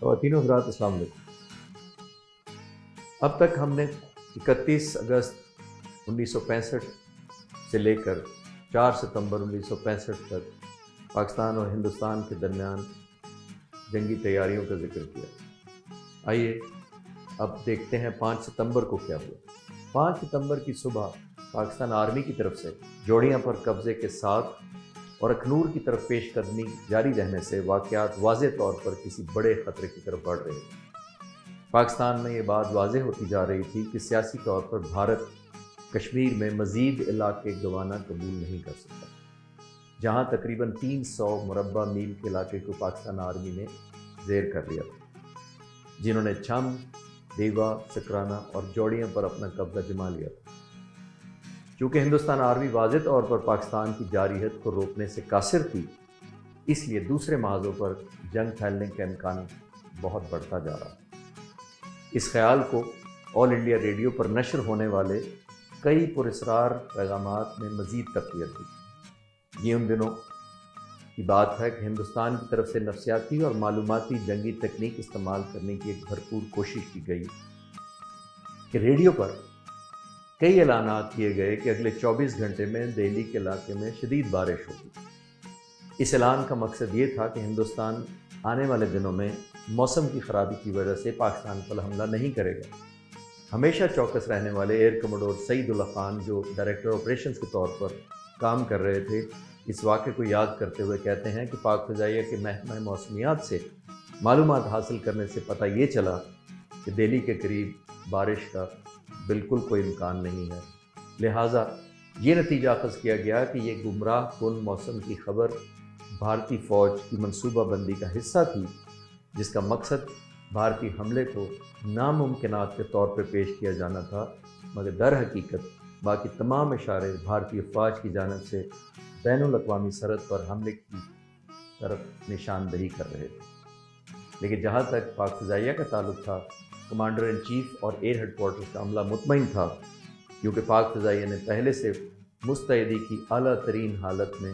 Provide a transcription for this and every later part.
خواتین و حضرات السلام علیکم۔ اب تک ہم نے 31 اگست 1965 سے لے کر 4 ستمبر 1965 تک پاکستان اور ہندوستان کے درمیان جنگی تیاریوں کا ذکر کیا۔ آئیے اب دیکھتے ہیں 5 ستمبر کو کیا ہوا۔ 5 ستمبر کی صبح پاکستان آرمی کی طرف سے جوڑیاں پر قبضے کے ساتھ اور اکھنور کی طرف پیش قدمی جاری رہنے سے واقعات واضح طور پر کسی بڑے خطرے کی طرف بڑھ رہے تھے۔ پاکستان میں یہ بات واضح ہوتی جا رہی تھی کہ سیاسی طور پر بھارت کشمیر میں مزید علاقے گنوانا قبول نہیں کر سکتا، جہاں تقریباً 300 مربع میل کے علاقے کو پاکستان آرمی نے زیر کر لیا تھا، جنہوں نے چھم، دیوا، سکرانہ اور جوڑیاں پر اپنا قبضہ جما لیا تھا۔ چونکہ ہندوستان آرمی واضح طور پر پاکستان کی جارحیت کو روکنے سے قاصر تھی، اس لیے دوسرے محاذوں پر جنگ پھیلنے کا امکان بہت بڑھتا جا رہا۔ اس خیال کو آل انڈیا ریڈیو پر نشر ہونے والے کئی پراسرار پیغامات نے مزید تقویت دی۔ یہ ان دنوں کی بات ہے کہ ہندوستان کی طرف سے نفسیاتی اور معلوماتی جنگی تکنیک استعمال کرنے کی ایک بھرپور کوشش کی گئی کہ ریڈیو پر کئی اعلانات کیے گئے کہ اگلے 24 گھنٹے میں دہلی کے علاقے میں شدید بارش ہوگی۔ اس اعلان کا مقصد یہ تھا کہ ہندوستان آنے والے دنوں میں موسم کی خرابی کی وجہ سے پاکستان پر حملہ نہیں کرے گا۔ ہمیشہ چوکس رہنے والے ایئر کموڈور سعید اللہ خان، جو ڈائریکٹر آپریشنز کے طور پر کام کر رہے تھے، اس واقعے کو یاد کرتے ہوئے کہتے ہیں کہ پاک فضائیہ کے محکمہ موسمیات سے معلومات حاصل کرنے سے پتہ یہ چلا کہ دہلی کے قریب بارش کا بالکل کوئی امکان نہیں ہے، لہٰذا یہ نتیجہ اخذ کیا گیا کہ یہ گمراہ کن موسم کی خبر بھارتی فوج کی منصوبہ بندی کا حصہ تھی، جس کا مقصد بھارتی حملے کو ناممکنات کے طور پر پیش کیا جانا تھا، مگر در حقیقت باقی تمام اشارے بھارتی افواج کی جانب سے بین الاقوامی سرحد پر حملے کی طرف نشاندہی کر رہے تھے۔ لیکن جہاں تک پاک فضائیہ کا تعلق تھا، کمانڈر ان چیف اور ایئر ہیڈ کوارٹرز کا عملہ مطمئن تھا، کیونکہ پاک فضائیہ نے پہلے سے مستعدی کی اعلیٰ ترین حالت میں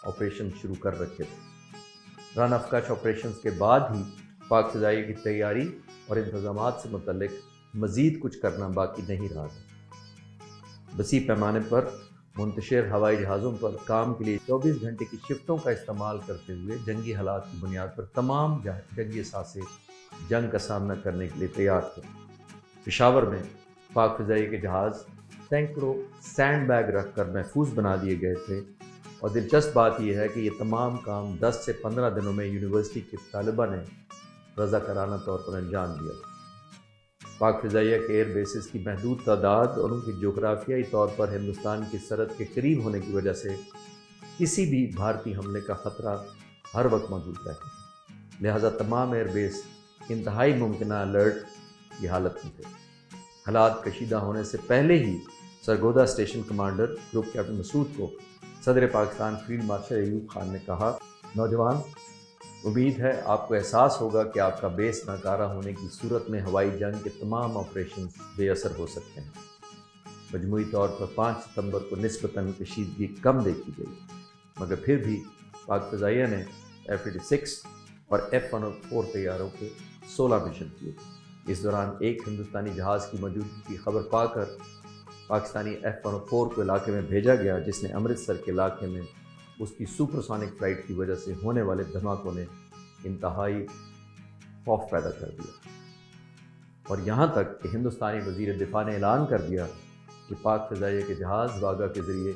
آپریشن شروع کر رکھے تھے۔ رن آف کچھ آپریشنز کے بعد ہی پاک فضائیہ کی تیاری اور انتظامات سے متعلق مزید کچھ کرنا باقی نہیں رہا تھا۔ وسیع پیمانے پر منتشر ہوائی جہازوں پر کام کے لیے 24 گھنٹے کی شفٹوں کا استعمال کرتے ہوئے جنگی حالات کی بنیاد پر تمام جنگی اثاثے جنگ کا سامنا کرنے کے لیے تیار تھے۔ پشاور میں پاک فضائیہ کے جہاز سینکڑوں سینڈ بیگ رکھ کر محفوظ بنا دیے گئے تھے، اور دلچسپ بات یہ ہے کہ یہ تمام کام 10 سے 15 دنوں میں یونیورسٹی کے طالبہ نے رضاکارانہ طور پر انجام دیا۔ پاک فضائیہ کے ایئر بیسز کی محدود تعداد اور ان کی جغرافیائی طور پر ہندوستان کی سرحد کے قریب ہونے کی وجہ سے کسی بھی بھارتی حملے کا خطرہ ہر وقت موجود رہتا ہے، لہٰذا تمام ایئر بیس انتہائی ممکنہ الرٹ کی حالت میں تھے۔ حالات کشیدہ ہونے سے پہلے ہی Sargodha station commander group captain Masood کو صدر پاکستان فیلڈ مارشل ایوب خان نے کہا، نوجوان، امید ہے آپ کو احساس ہوگا کہ آپ کا بیس ناکارہ ہونے کی صورت میں ہوائی جنگ کے تمام آپریشنز بے اثر ہو سکتے ہیں۔ مجموعی طور پر 5 ستمبر کو نسبتاً کشیدگی کم دیکھی گئی، مگر پھر بھی پاک فضائیہ نے F-86 اور F-104 طیاروں کے 16 مشن کیے۔ اس دوران ایک ہندوستانی جہاز کی موجودگی کی خبر پا کر پاکستانی F-104 کو علاقے میں بھیجا گیا، جس نے امرتسر کے علاقے میں اس کی سپر سونک فلائٹ کی وجہ سے ہونے والے دھماکوں نے انتہائی خوف پیدا کر دیا، اور یہاں تک کہ ہندوستانی وزیر دفاع نے اعلان کر دیا کہ پاک فضائیہ کے جہاز واگا کے ذریعے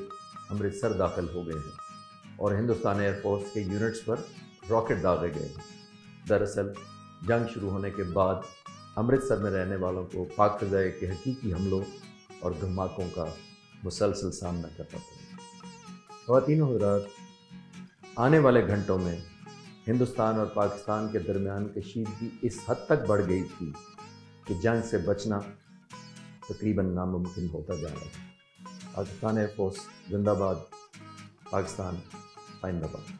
امرتسر داخل ہو گئے ہیں اور ہندوستان ایئر فورس کے یونٹس پر راکٹ داغے گئے ہیں۔ دراصل جنگ شروع ہونے کے بعد امرتسر میں رہنے والوں کو پاک فضائیہ کے حقیقی حملوں اور دھماکوں کا مسلسل سامنا کرنا پڑا۔ خواتین و حضرات، آنے والے گھنٹوں میں ہندوستان اور پاکستان کے درمیان کشیدگی اس حد تک بڑھ گئی تھی کہ جنگ سے بچنا تقریباً ناممکن ہوتا جا رہا ہے۔ پاکستان ایئر فورس زندہ باد، پاکستان آئندہ باد۔